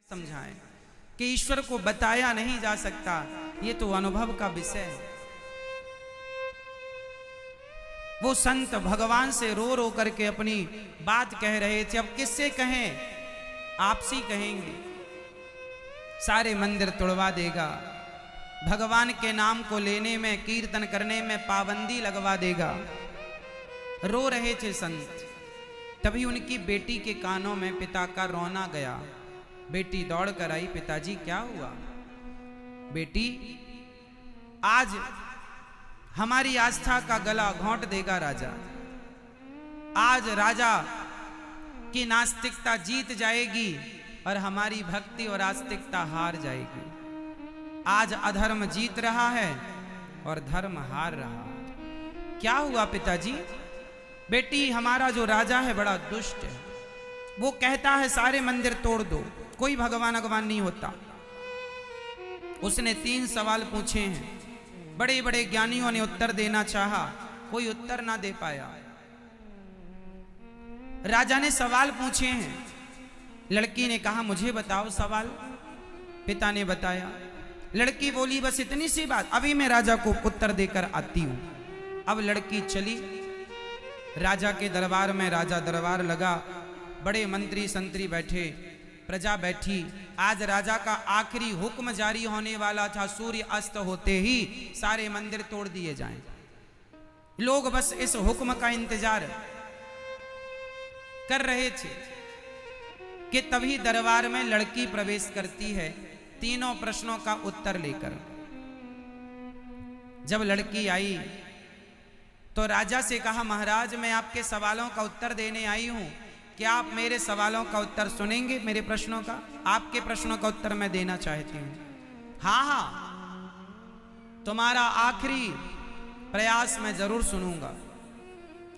समझाएं कि ईश्वर को बताया नहीं जा सकता, ये तो अनुभव का विषय है। वो संत भगवान से रो रो करके अपनी बात कह रहे थे। अब किससे कहें, आपसी कहेंगे। सारे मंदिर तोड़वा देगा, भगवान के नाम को लेने में, कीर्तन करने में पाबंदी लगवा देगा। रो रहे थे संत। तभी उनकी बेटी के कानों में पिता का रोना गया। बेटी दौड़ कर आई, पिताजी क्या हुआ? बेटी, आज हमारी आस्था का गला घोंट देगा राजा। आज राजा की नास्तिकता जीत जाएगी और हमारी भक्ति और आस्तिकता हार जाएगी। आज अधर्म जीत रहा है और धर्म हार रहा। क्या हुआ पिताजी? बेटी, हमारा जो राजा है बड़ा दुष्ट है। वो कहता है सारे मंदिर तोड़ दो, कोई भगवान भगवान नहीं होता। उसने 3 सवाल पूछे हैं। बड़े बड़े ज्ञानियों ने उत्तर देना चाहा, कोई उत्तर ना दे पाया। राजा ने सवाल पूछे हैं। लड़की ने कहा मुझे बताओ सवाल। पिता ने बताया। लड़की बोली बस इतनी सी बात, अभी मैं राजा को उत्तर देकर आती हूं। अब लड़की चली राजा के दरबार में। राजा दरबार लगा, बड़े मंत्री संतरी बैठे, प्रजा बैठी। आज राजा का आखिरी हुक्म जारी होने वाला था। सूर्य अस्त होते ही सारे मंदिर तोड़ दिए जाएं। लोग बस इस हुक्म का इंतजार कर रहे थे कि तभी दरबार में लड़की प्रवेश करती है, तीनों प्रश्नों का उत्तर लेकर। जब लड़की आई तो राजा से कहा, महाराज मैं आपके सवालों का उत्तर देने आई हूं, क्या आप मेरे सवालों का उत्तर सुनेंगे? मेरे प्रश्नों का, आपके प्रश्नों का उत्तर मैं देना चाहती हूं। हाँ हाँ, तुम्हारा आखिरी प्रयास मैं जरूर सुनूंगा।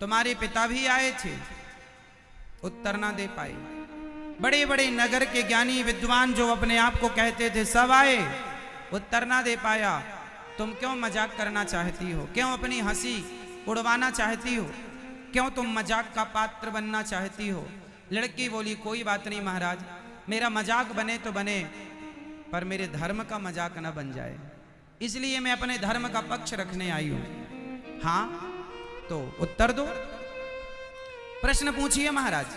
तुम्हारे पिता भी आए थे, उत्तर ना दे पाए। बड़े बड़े नगर के ज्ञानी विद्वान जो अपने आप को कहते थे सब आए, उत्तर ना दे पाया। तुम क्यों मजाक करना चाहती हो? क्यों अपनी हंसी उड़वाना चाहती हो? क्यों तुम मजाक का पात्र बनना चाहती हो? लड़की बोली कोई बात नहीं महाराज, मेरा मजाक बने तो बने, पर मेरे धर्म का मजाक न बन जाए, इसलिए मैं अपने धर्म का पक्ष रखने आई हूं। हाँ तो उत्तर दो, प्रश्न पूछिए महाराज।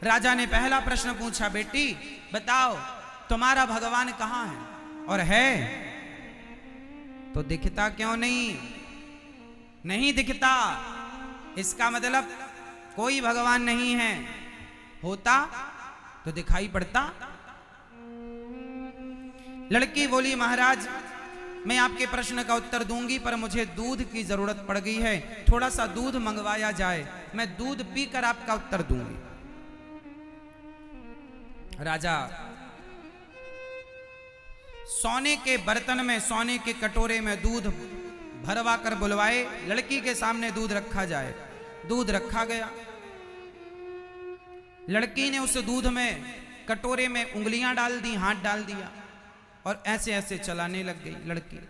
राजा ने पहला प्रश्न पूछा, बेटी बताओ तुम्हारा भगवान कहां है? और है तो दिखता क्यों नहीं? नहीं दिखता इसका मतलब कोई भगवान नहीं है। होता तो दिखाई पड़ता। लड़की बोली महाराज मैं आपके प्रश्न का उत्तर दूंगी, पर मुझे दूध की जरूरत पड़ गई है, थोड़ा सा दूध मंगवाया जाए, मैं दूध पीकर आपका उत्तर दूंगी। राजा सोने के बर्तन में, सोने के कटोरे में दूध भरवा कर बुलवाए। लड़की के सामने दूध रखा जाए। दूध रखा गया। लड़की ने उस दूध में, कटोरे में उंगलियां डाल दी, हाथ डाल दिया और ऐसे ऐसे चलाने लग गई लड़की।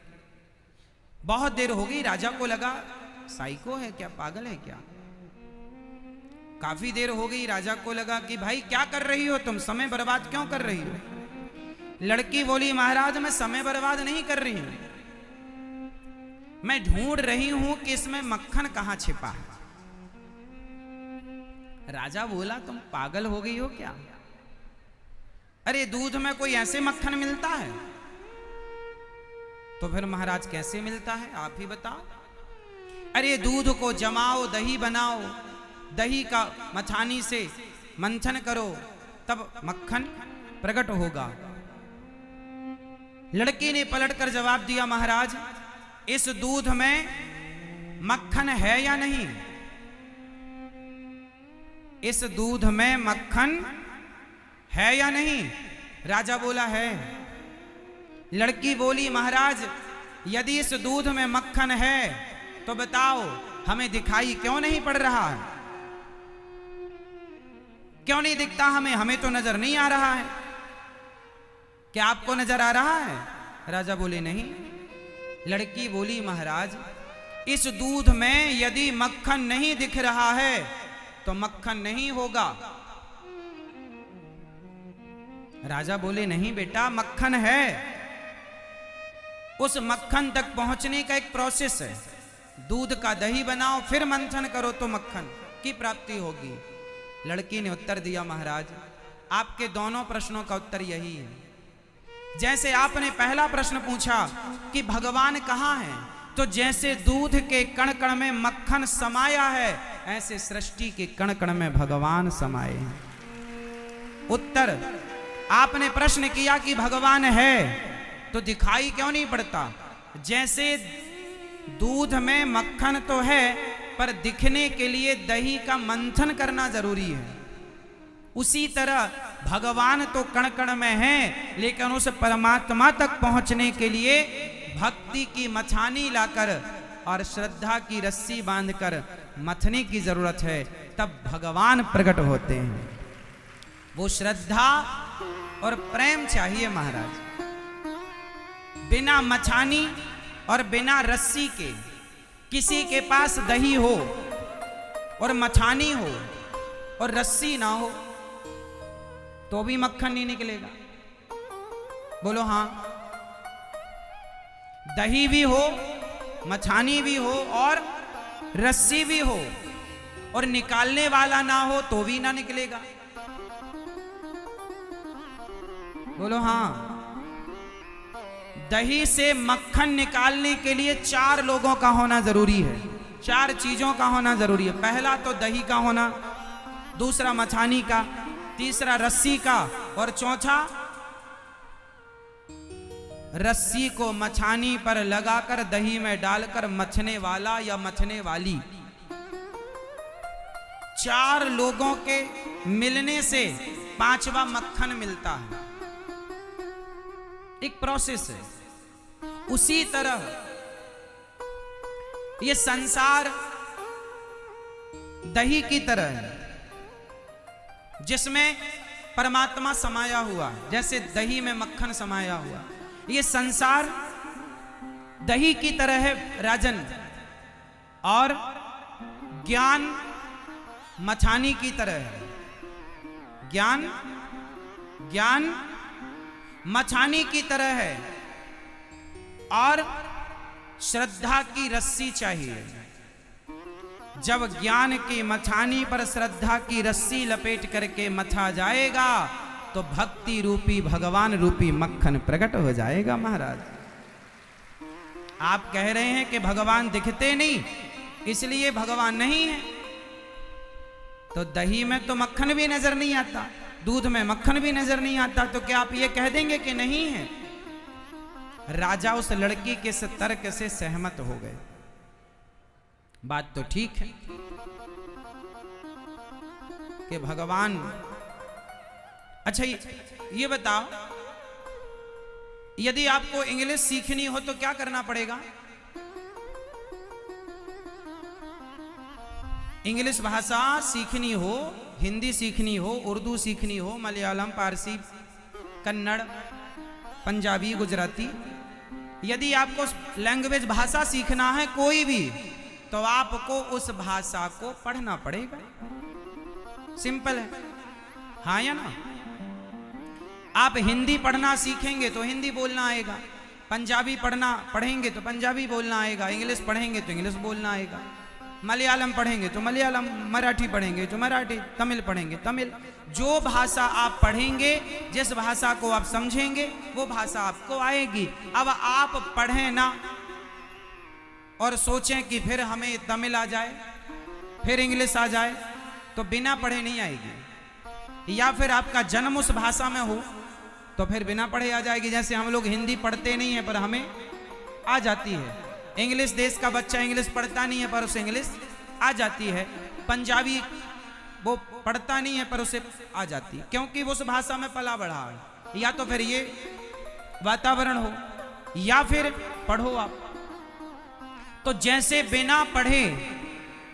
बहुत देर हो गई। राजा को लगा साइको है क्या, पागल है क्या? काफी देर हो गई। राजा को लगा कि भाई क्या कर रही हो तुम, समय बर्बाद क्यों कर रही हो? लड़की बोली महाराज मैं समय बर्बाद नहीं कर रही हूं, मैं ढूंढ रही हूं कि इसमें मक्खन कहां छिपा है। राजा बोला तुम पागल हो गई हो क्या? अरे दूध में कोई ऐसे मक्खन मिलता है? तो फिर महाराज कैसे मिलता है आप ही बताओ। अरे दूध को जमाओ, दही बनाओ, दही का मथानी से मंथन करो, तब मक्खन प्रकट होगा। लड़की ने पलटकर जवाब दिया महाराज इस दूध में मक्खन है या नहीं? इस दूध में मक्खन है या नहीं? राजा बोला है। लड़की बोली महाराज यदि इस दूध में मक्खन है तो बताओ हमें दिखाई क्यों नहीं पड़ रहा है? क्यों नहीं दिखता हमें? हमें तो नजर नहीं आ रहा है। क्या आपको नजर आ रहा है? राजा बोले नहीं। लड़की बोली महाराज इस दूध में यदि मक्खन नहीं दिख रहा है तो मक्खन नहीं होगा। राजा बोले नहीं बेटा, मक्खन है, उस मक्खन तक पहुंचने का एक प्रोसेस है। दूध का दही बनाओ, फिर मंथन करो तो मक्खन की प्राप्ति होगी। लड़की ने उत्तर दिया, महाराज आपके दोनों प्रश्नों का उत्तर यही है। जैसे आपने पहला प्रश्न पूछा कि भगवान कहाँ है, तो जैसे दूध के कण कण में मक्खन समाया है, ऐसे सृष्टि के कण कण में भगवान समाये हैं। उत्तर, आपने प्रश्न किया कि भगवान है तो दिखाई क्यों नहीं पड़ता? जैसे दूध में मक्खन तो है, पर दिखने के लिए दही का मंथन करना जरूरी है। उसी तरह भगवान तो कण कण में है, लेकिन उस परमात्मा तक पहुंचने के लिए भक्ति की मछानी लाकर और श्रद्धा की रस्सी बांधकर मथने की जरूरत है, तब भगवान प्रकट होते हैं। वो श्रद्धा और प्रेम चाहिए महाराज। बिना मछानी और बिना रस्सी के, किसी के पास दही हो और मछानी हो और रस्सी ना हो तो भी मक्खन नहीं निकलेगा। बोलो हाँ। दही भी हो, मछानी भी हो और रस्सी भी हो और निकालने वाला ना हो तो भी ना निकलेगा। बोलो हाँ। दही से मक्खन निकालने के लिए 4 लोगों का होना जरूरी है, 4 चीजों का होना जरूरी है। पहला तो दही का होना, दूसरा मछानी का, तीसरा रस्सी का और चौथा रस्सी को मछानी पर लगाकर दही में डालकर मथने वाला या मथने वाली। 4 लोगों के मिलने से 5वां मक्खन मिलता है। एक प्रोसेस है। उसी तरह ये संसार दही की तरह है, जिसमें परमात्मा समाया हुआ है, जैसे दही में मक्खन समाया हुआ। ये संसार दही की तरह है राजन, और ज्ञान मछानी की तरह है। ज्ञान मछानी की तरह है और श्रद्धा की रस्सी चाहिए। जब ज्ञान की मछानी पर श्रद्धा की रस्सी लपेट करके मथा जाएगा तो भक्ति रूपी भगवान रूपी मक्खन प्रकट हो जाएगा। महाराज आप कह रहे हैं कि भगवान दिखते नहीं इसलिए भगवान नहीं है, तो दही में तो मक्खन भी नजर नहीं आता, दूध में मक्खन भी नजर नहीं आता, तो क्या आप ये कह देंगे कि नहीं है? राजा उस लड़की के इस तर्क से सहमत हो गए। बात तो ठीक है कि भगवान। अच्छा ये बताओ, यदि आपको इंग्लिश सीखनी हो तो क्या करना पड़ेगा? इंग्लिश भाषा सीखनी हो, हिंदी सीखनी हो, उर्दू सीखनी हो, मलयालम, पारसी, कन्नड़, पंजाबी, गुजराती, यदि आपको लैंग्वेज भाषा सीखना है कोई भी, तो आपको उस भाषा को पढ़ना पड़ेगा। सिंपल है, हाँ या ना? आप हिंदी पढ़ना सीखेंगे तो हिंदी बोलना आएगा, पंजाबी पढ़ेंगे तो पंजाबी बोलना आएगा, इंग्लिश पढ़ेंगे तो इंग्लिश बोलना आएगा, मलयालम पढ़ेंगे तो मलयालम, मराठी पढ़ेंगे तो मराठी, तमिल पढ़ेंगे तमिल। जो भाषा आप पढ़ेंगे, जिस भाषा को आप समझेंगे, वो भाषा आपको आएगी। अब आप पढ़ें ना और सोचें कि फिर हमें तमिल आ जाए, फिर इंग्लिश आ जाए, तो बिना पढ़े नहीं आएगी। या फिर आपका जन्म उस भाषा में हो तो फिर बिना पढ़े आ जाएगी। जैसे हम लोग हिंदी पढ़ते नहीं है पर हमें आ जाती है, इंग्लिश देश का बच्चा इंग्लिश पढ़ता नहीं है पर उसे इंग्लिश आ जाती है, पंजाबी वो पढ़ता नहीं है पर उसे आ जाती है, क्योंकि वो उस भाषा में पला बढ़ा है। या तो फिर ये वातावरण हो या फिर पढ़ो आप। तो जैसे बिना पढ़े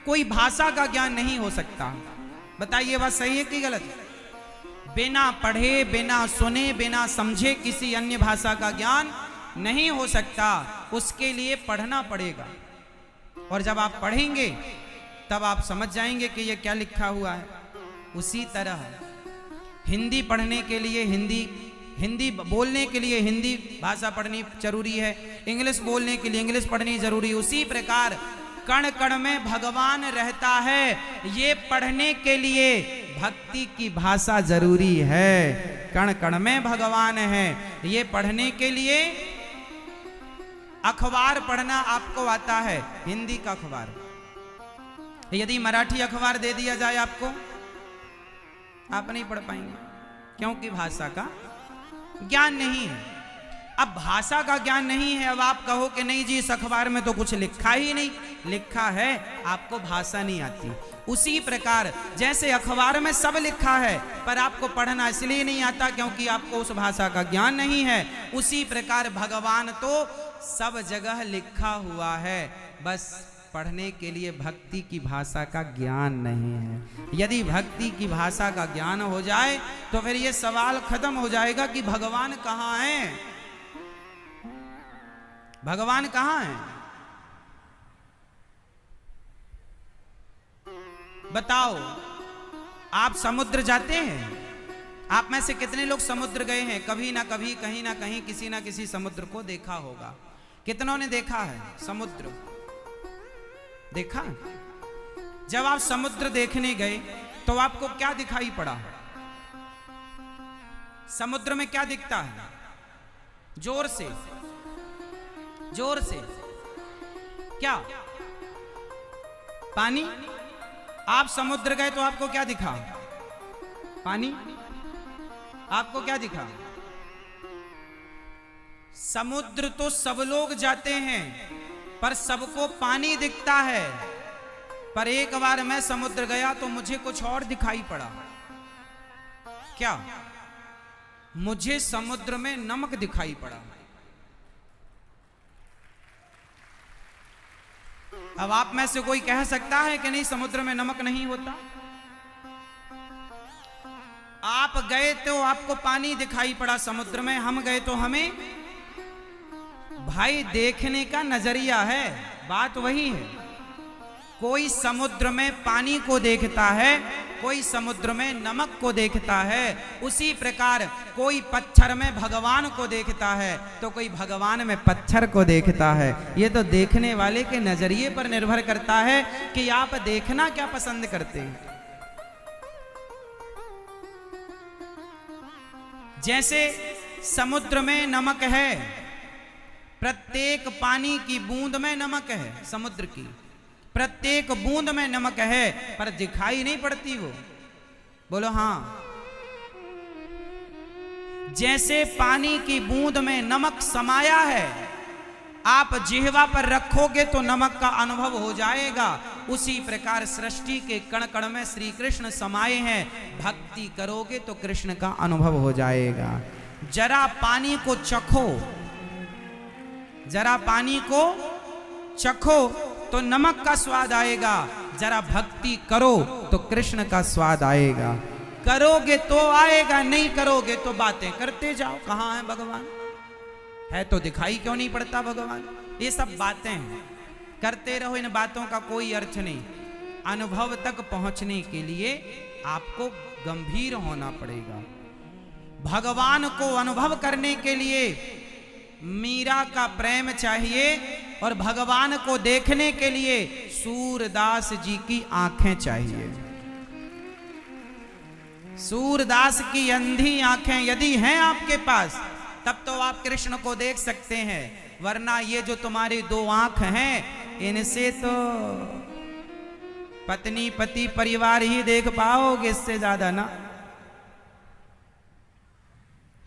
कोई भाषा का ज्ञान नहीं हो सकता। बताइए बात सही है कि गलत है? बिना पढ़े, बिना सुने, बिना समझे किसी अन्य भाषा का ज्ञान नहीं हो सकता। उसके लिए पढ़ना पड़ेगा, और जब आप पढ़ेंगे तब आप समझ जाएंगे कि ये क्या लिखा हुआ है। उसी तरह हिंदी पढ़ने के लिए हिंदी बोलने के लिए हिंदी भाषा पढ़नी जरूरी है, इंग्लिश बोलने के लिए इंग्लिश पढ़नी जरूरी है। उसी प्रकार कण कण में भगवान रहता है, ये पढ़ने के लिए भक्ति की भाषा जरूरी है। कण कण में भगवान है, ये पढ़ने के लिए अखबार पढ़ना आपको आता है, हिंदी का अखबार। यदि मराठी अखबार दे दिया जाए आपको, आप नहीं पढ़ पाएंगे, क्योंकि भाषा का ज्ञान नहीं है। अब भाषा का ज्ञान नहीं है, अब आप कहो कि नहीं जी इस अखबार में तो कुछ लिखा ही नहीं, लिखा है, आपको भाषा नहीं आती। उसी प्रकार जैसे अखबार में सब लिखा है पर आपको पढ़ना इसलिए नहीं आता क्योंकि आपको उस भाषा का ज्ञान नहीं है, उसी प्रकार भगवान तो सब जगह लिखा हुआ है, बस पढ़ने के लिए भक्ति की भाषा का ज्ञान नहीं है। यदि भक्ति की भाषा का ज्ञान हो जाए तो फिर ये सवाल खत्म हो जाएगा कि भगवान कहाँ हैं, भगवान कहाँ हैं। बताओ, आप समुद्र जाते हैं? आप में से कितने लोग समुद्र गए हैं? कभी ना कभी, कहीं ना कहीं, किसी ना किसी समुद्र को देखा होगा। कितनों ने देखा है समुद्र? देखा? जब आप समुद्र देखने गए तो आपको क्या दिखाई पड़ा? समुद्र में क्या दिखता है? जोर से, जोर से। क्या? पानी। आप समुद्र गए तो आपको क्या दिखा? पानी। आपको क्या दिखा? समुद्र तो सब लोग जाते हैं पर सबको पानी दिखता है, पर एक बार मैं समुद्र गया तो मुझे कुछ और दिखाई पड़ा। क्या? मुझे समुद्र में नमक दिखाई पड़ा। अब आप में से कोई कह सकता है कि नहीं समुद्र में नमक नहीं होता? आप गए तो आपको पानी दिखाई पड़ा समुद्र में, हम गए तो हमें, भाई देखने का नजरिया है, बात वही है। कोई समुद्र में पानी को देखता है, कोई समुद्र में नमक को देखता है। उसी प्रकार कोई पत्थर में भगवान को देखता है तो कोई भगवान में पत्थर को देखता है। ये तो देखने वाले के नजरिए पर निर्भर करता है कि आप देखना क्या पसंद करते हैं। जैसे समुद्र में नमक है, प्रत्येक पानी की बूंद में नमक है, समुद्र की प्रत्येक बूंद में नमक है, पर दिखाई नहीं पड़ती वो। बोलो हाँ। जैसे पानी की बूंद में नमक समाया है, आप जिह्वा पर रखोगे तो नमक का अनुभव हो जाएगा। उसी प्रकार सृष्टि के कण कण में श्री कृष्ण समाये हैं, भक्ति करोगे तो कृष्ण का अनुभव हो जाएगा। जरा पानी को चखो, जरा पानी को चखो तो नमक का स्वाद आएगा, जरा भक्ति करो तो कृष्ण का स्वाद आएगा। करोगे तो आएगा, नहीं करोगे तो बातें करते जाओ। कहाँ है भगवान? है तो दिखाई क्यों नहीं पड़ता भगवान? ये सब बातें हैं, करते रहो, इन बातों का कोई अर्थ नहीं। अनुभव तक पहुंचने के लिए आपको गंभीर होना पड़ेगा। भगवान को अनुभव करने के लिए मीरा का प्रेम चाहिए और भगवान को देखने के लिए सूरदास जी की आंखें चाहिए। सूरदास की अंधी आंखें यदि हैं आपके पास तब तो आप कृष्ण को देख सकते हैं, वरना ये जो तुम्हारी दो आंख हैं इनसे तो पत्नी पति परिवार ही देख पाओगे, इससे ज्यादा ना।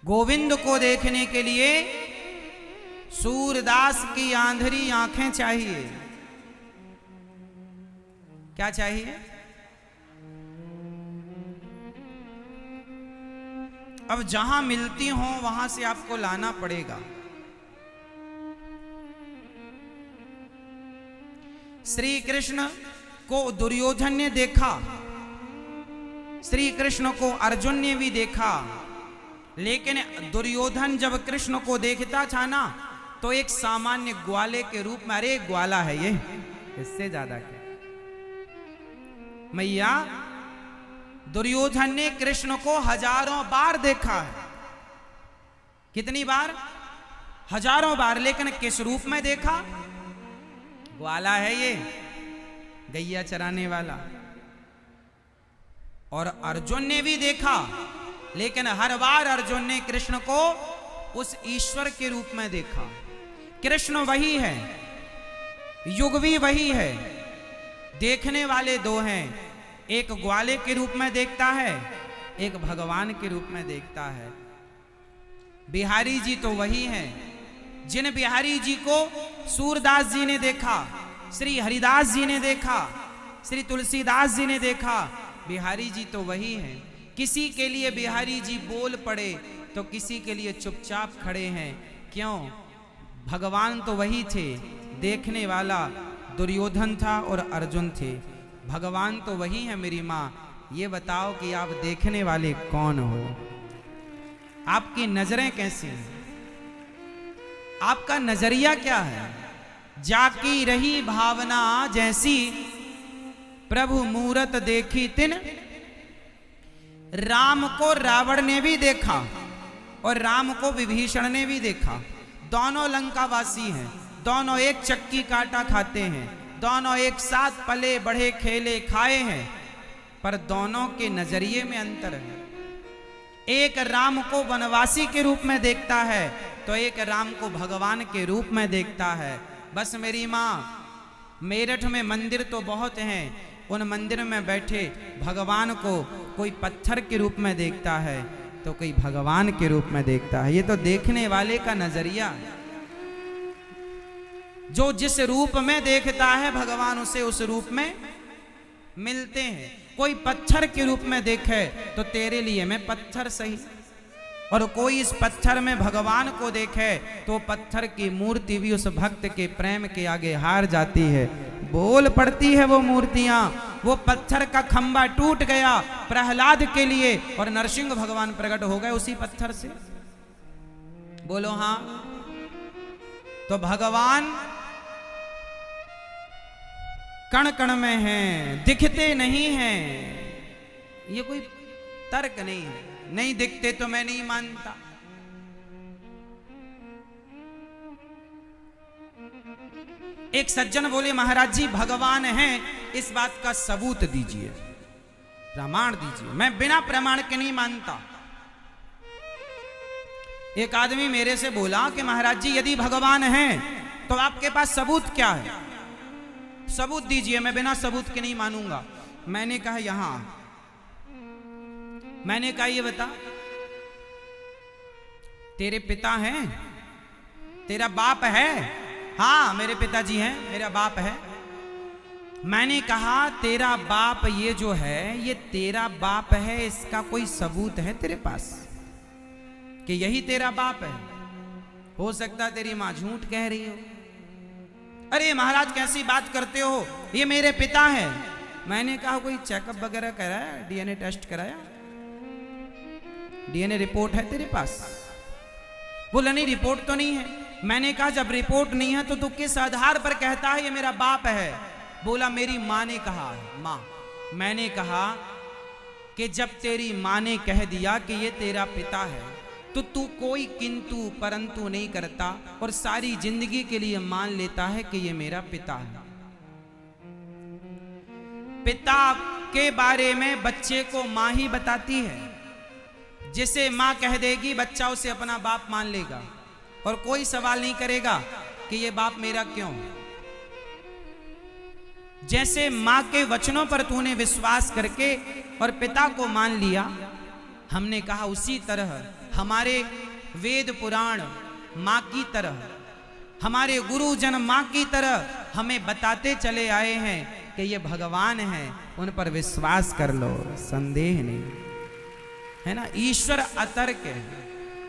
गोविंद को देखने के लिए सूरदास की आंधरी आंखें चाहिए। क्या चाहिए? अब जहां मिलती हो वहां से आपको लाना पड़ेगा। श्री कृष्ण को दुर्योधन ने देखा, श्री कृष्ण को अर्जुन ने भी देखा, लेकिन दुर्योधन जब कृष्ण को देखता था ना तो एक सामान्य ग्वाले के रूप में, अरे ग्वाला है ये, इससे ज्यादा क्या। मैया दुर्योधन ने कृष्ण को हजारों बार देखा है। कितनी बार? हजारों बार। लेकिन किस रूप में देखा? ग्वाला है ये, गैया चराने वाला। और अर्जुन ने भी देखा, लेकिन हर बार अर्जुन ने कृष्ण को उस ईश्वर के रूप में देखा। कृष्ण वही है, युग भी वही है। देखने वाले दो हैं, एक ग्वाले के रूप में देखता है, एक भगवान के रूप में देखता है। बिहारी जी तो वही हैं जिन बिहारी जी को सूरदास जी ने देखा, श्री हरिदास जी ने देखा, श्री तुलसीदास जी ने देखा। बिहारी जी तो वही हैं। किसी के लिए बिहारी जी बोल पड़े तो किसी के लिए चुपचाप खड़े हैं। क्यों? भगवान तो वही थे, देखने वाला दुर्योधन था और अर्जुन थे। भगवान तो वही है मेरी माँ। ये बताओ कि आप देखने वाले कौन हो? आपकी नजरें कैसी हैं? आपका नजरिया क्या है? जाकी रही भावना जैसी, प्रभु मूरत देखी तिन। राम को रावण ने भी देखा और राम को विभीषण ने भी देखा। दोनों लंकावासी हैं, दोनों एक चक्की काटा खाते हैं, दोनों एक साथ पले बढ़े खेले खाए हैं, पर दोनों के नजरिए में अंतर है। एक राम को वनवासी के रूप में देखता है तो एक राम को भगवान के रूप में देखता है। बस मेरी माँ, मेरठ में मंदिर तो बहुत हैं, उन मंदिर में बैठे भगवान को कोई पत्थर के रूप में देखता है तो कोई भगवान के रूप में देखता है। ये तो देखने वाले का नजरिया है। जो जिस रूप में देखता है भगवान उसे उस रूप में मिलते हैं। कोई पत्थर के रूप में देखे तो तेरे लिए मैं पत्थर सही, और कोई इस पत्थर में भगवान को देखे तो पत्थर की मूर्ति भी उस भक्त के प्रेम के आगे हार जाती है। बोल पड़ती है वो मूर्तियां। वो पत्थर का खंबा टूट गया प्रहलाद के लिए और नरसिंह भगवान प्रकट हो गए उसी पत्थर से। बोलो हाँ। तो भगवान कण कण में हैं, दिखते नहीं हैं। ये कोई तर्क नहीं है। नहीं दिखते तो मैं नहीं मानता। एक सज्जन बोले महाराज जी भगवान हैं, इस बात का सबूत दीजिए, प्रमाण दीजिए। मैं बिना प्रमाण के नहीं मानता। एक आदमी मेरे से बोला कि महाराज जी यदि भगवान हैं तो आपके पास सबूत क्या है? सबूत दीजिए, मैं बिना सबूत के नहीं मानूंगा। मैंने कहा यहां। मैंने कहा ये बता, तेरे पिता हैं? तेरा बाप है? हाँ मेरे पिताजी हैं, मेरा बाप है। मैंने कहा तेरा बाप ये जो है ये तेरा बाप है, इसका कोई सबूत है तेरे पास कि यही तेरा बाप है? हो सकता तेरी मां झूठ कह रही हो। अरे महाराज कैसी बात करते हो, ये मेरे पिता हैं। मैंने कहा कोई चेकअप वगैरह कराया, डीएनए टेस्ट कराया? डीएनए रिपोर्ट है तेरे पास? बोला नहीं रिपोर्ट तो नहीं है। मैंने कहा जब रिपोर्ट नहीं है तो तू किस आधार पर कहता है ये मेरा बाप है? बोला मेरी माँ ने कहा है। माँ? मैंने कहा कि जब तेरी माँ ने कह दिया कि ये तेरा पिता है तो तू कोई किंतु परंतु नहीं करता और सारी जिंदगी के लिए मान लेता है कि ये मेरा पिता है। पिता के बारे में बच्चे को माँ ही बताती है। जिसे माँ कह देगी बच्चा उसे अपना बाप मान लेगा और कोई सवाल नहीं करेगा कि ये बाप मेरा क्यों। जैसे माँ के वचनों पर तूने विश्वास करके और पिता को मान लिया, हमने कहा उसी तरह हमारे वेद पुराण माँ की तरह, हमारे गुरुजन माँ की तरह हमें बताते चले आए हैं कि ये भगवान हैं, उन पर विश्वास कर लो, संदेह नहीं है ना। ईश्वर अतर्क है।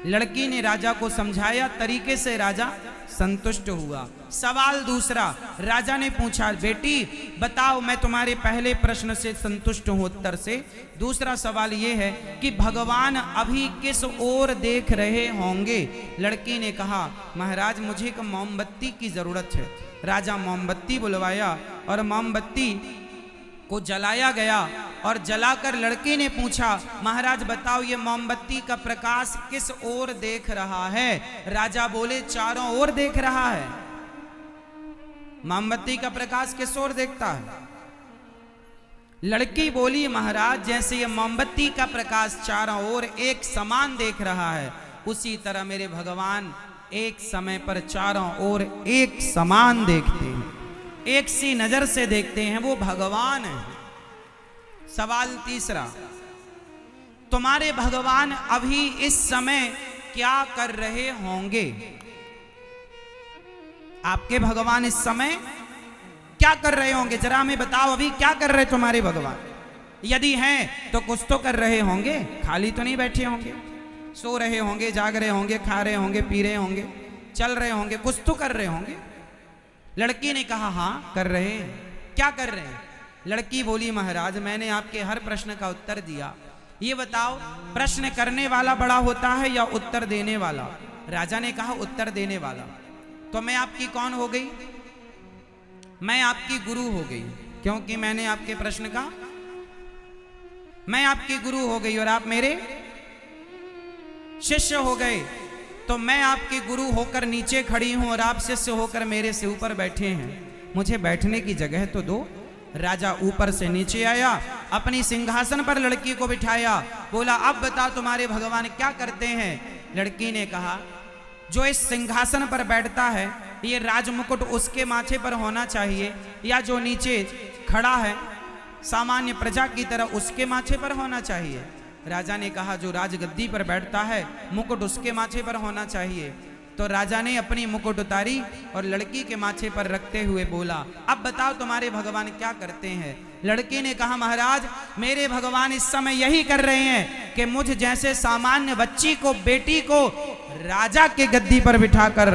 लड़की ने राजा को समझाया, तरीके से राजा संतुष्ट हुआ। सवाल दूसरा, राजा ने पूछा बेटी बताओ, मैं तुम्हारे पहले प्रश्न से संतुष्ट हूं उत्तर से। दूसरा सवाल यह है कि भगवान अभी किस ओर देख रहे होंगे? लड़की ने कहा महाराज मुझे एक मोमबत्ती की जरूरत है। राजा मोमबत्ती बुलवाया और मोमबत्ती को जलाया गया और जलाकर लड़की ने पूछा, महाराज बताओ ये मोमबत्ती का प्रकाश किस ओर देख रहा है? राजा बोले, चारों ओर देख रहा है। मोमबत्ती का प्रकाश किस ओर देखता है? लड़की बोली, महाराज जैसे ये मोमबत्ती का प्रकाश चारों ओर एक समान देख रहा है, उसी तरह मेरे भगवान एक समय पर चारों ओर एक समान देखते हैं, एक सी नजर से देखते हैं, वो भगवान है। सवाल तीसरा, तुम्हारे भगवान अभी इस समय क्या कर रहे होंगे? आपके भगवान इस समय क्या कर रहे होंगे? जरा हमें बताओ, अभी क्या कर रहे तुम्हारे भगवान? यदि हैं तो कुछ तो कर रहे होंगे, खाली तो नहीं बैठे होंगे। सो रहे होंगे, जाग रहे होंगे, खा रहे होंगे, पी रहे होंगे, चल रहे होंगे, कुछ तो कर रहे होंगे। लड़की ने कहा, हाँ कर रहे हैं। क्या कर रहे हैं? लड़की बोली, महाराज मैंने आपके हर प्रश्न का उत्तर दिया, ये बताओ प्रश्न करने वाला बड़ा होता है या उत्तर देने वाला? राजा ने कहा, उत्तर देने वाला। तो मैं आपकी कौन हो गई? मैं आपकी गुरु हो गई, क्योंकि मैंने आपके प्रश्न का, मैं आपकी गुरु हो गई और आप मेरे शिष्य हो गए। तो मैं आपकी गुरु होकर नीचे खड़ी हूं और आप शिष्य होकर मेरे से ऊपर बैठे हैं, मुझे बैठने की जगह तो दो। राजा ऊपर से नीचे आया, अपनी सिंहासन पर लड़की को बिठाया, बोला, अब बता तुम्हारे भगवान क्या करते हैं? लड़की ने कहा, जो इस सिंहासन पर बैठता है ये राजमुकुट उसके माथे पर होना चाहिए, या जो नीचे खड़ा है सामान्य प्रजा की तरह उसके माथे पर होना चाहिए? राजा ने कहा, जो राजगद्दी पर बैठता है मुकुट उसके माथे पर होना चाहिए। तो राजा ने अपनी मुकुट उतारी और लड़की के माथे पर रखते हुए बोला, अब बताओ तुम्हारे भगवान क्या करते हैं? लड़की ने कहा, महाराज मेरे भगवान इस समय यही कर रहे हैं कि मुझ जैसे सामान्य बच्ची को, बेटी को राजा के गद्दी पर बिठाकर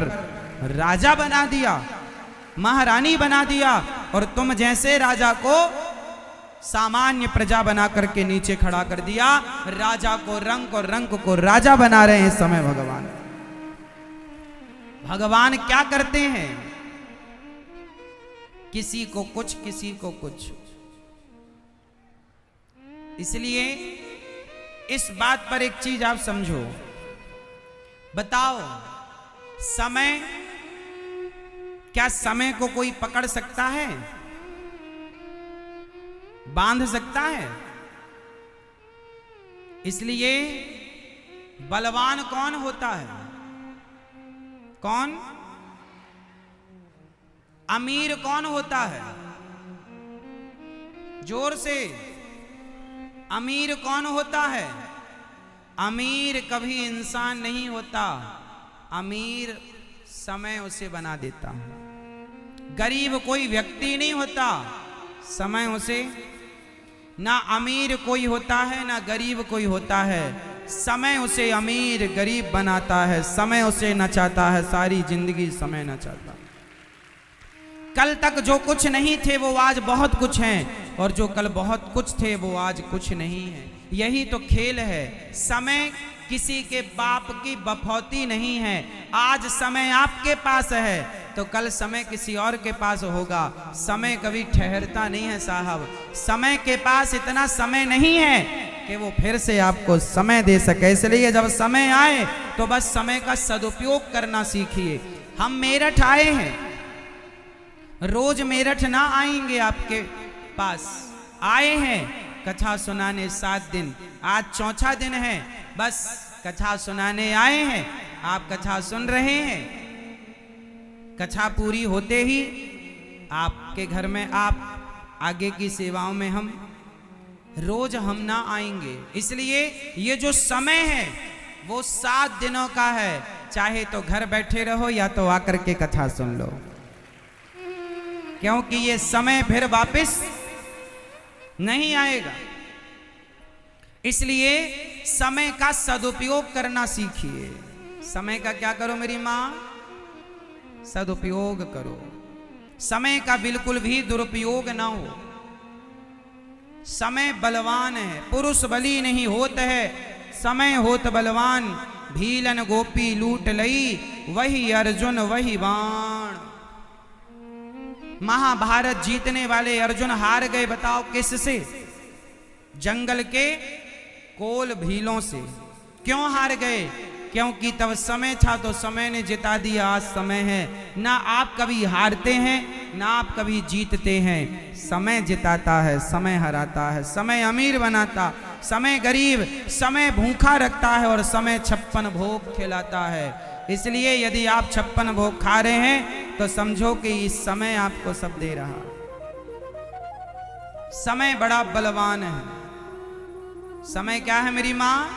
राजा बना दिया, महारानी बना दिया, और तुम जैसे राजा को सामान्य प्रजा बना करके नीचे खड़ा कर दिया। राजा को रंक और रंक को राजा बना रहे हैं इस समय भगवान। भगवान क्या करते हैं? किसी को कुछ, किसी को कुछ। इसलिए इस बात पर एक चीज आप समझो, बताओ समय, क्या समय को कोई पकड़ सकता है, बांध सकता है? इसलिए बलवान कौन होता है? कौन? अमीर कौन होता है? जोर से, अमीर कौन होता है? अमीर कभी इंसान नहीं होता, अमीर समय उसे बना देता है। गरीब कोई व्यक्ति नहीं होता, समय उसे, ना अमीर कोई होता है ना गरीब कोई होता है, समय उसे अमीर गरीब बनाता है, समय उसे नचाता है, सारी जिंदगी समय नचाता है। कल तक जो कुछ नहीं थे वो आज बहुत कुछ हैं, और जो कल बहुत कुछ थे वो आज कुछ नहीं है। यही तो खेल है। समय किसी के बाप की बफौती नहीं है। आज समय आपके पास है तो कल समय किसी और के पास होगा। समय कभी ठहरता नहीं है साहब। समय के पास इतना समय नहीं है कि वो फिर से आपको समय दे सके। इसलिए जब समय आए तो बस समय का सदुपयोग करना सीखिए। हम मेरठ आए हैं, रोज मेरठ ना आएंगे आपके पास, आए हैं कथा सुनाने 7 दिन, आज चौथा दिन है, बस कथा सुनाने आए हैं, आप कथा सुन रहे हैं। कथा पूरी होते ही आपके घर में आप आगे की सेवाओं में हम रोज हम ना आएंगे। इसलिए ये जो समय है वो 7 दिनों का है, चाहे तो घर बैठे रहो या तो आकर के कथा सुन लो, क्योंकि ये समय फिर वापस नहीं आएगा। इसलिए समय का सदुपयोग करना सीखिए। समय का क्या करो मेरी माँ? सदुपयोग करो। समय का बिल्कुल भी दुरुपयोग ना हो। समय बलवान है, पुरुष बली नहीं होत है, समय होत बलवान। भीलन गोपी लूट लई, वही अर्जुन वही बाण। महाभारत जीतने वाले अर्जुन हार गए, बताओ किससे? जंगल के कोल भीलों से। क्यों हार गए? क्योंकि तब समय था तो समय ने जिता दिया, आज समय है। ना आप कभी हारते हैं ना आप कभी जीतते हैं, समय जिताता है, समय हराता है, समय अमीर बनाता, समय गरीब, समय भूखा रखता है और समय 56 भोग खिलाता है। इसलिए यदि आप 56 भोग खा रहे हैं तो समझो कि इस समय आपको सब दे रहा। समय बड़ा बलवान है। समय क्या है मेरी माँ?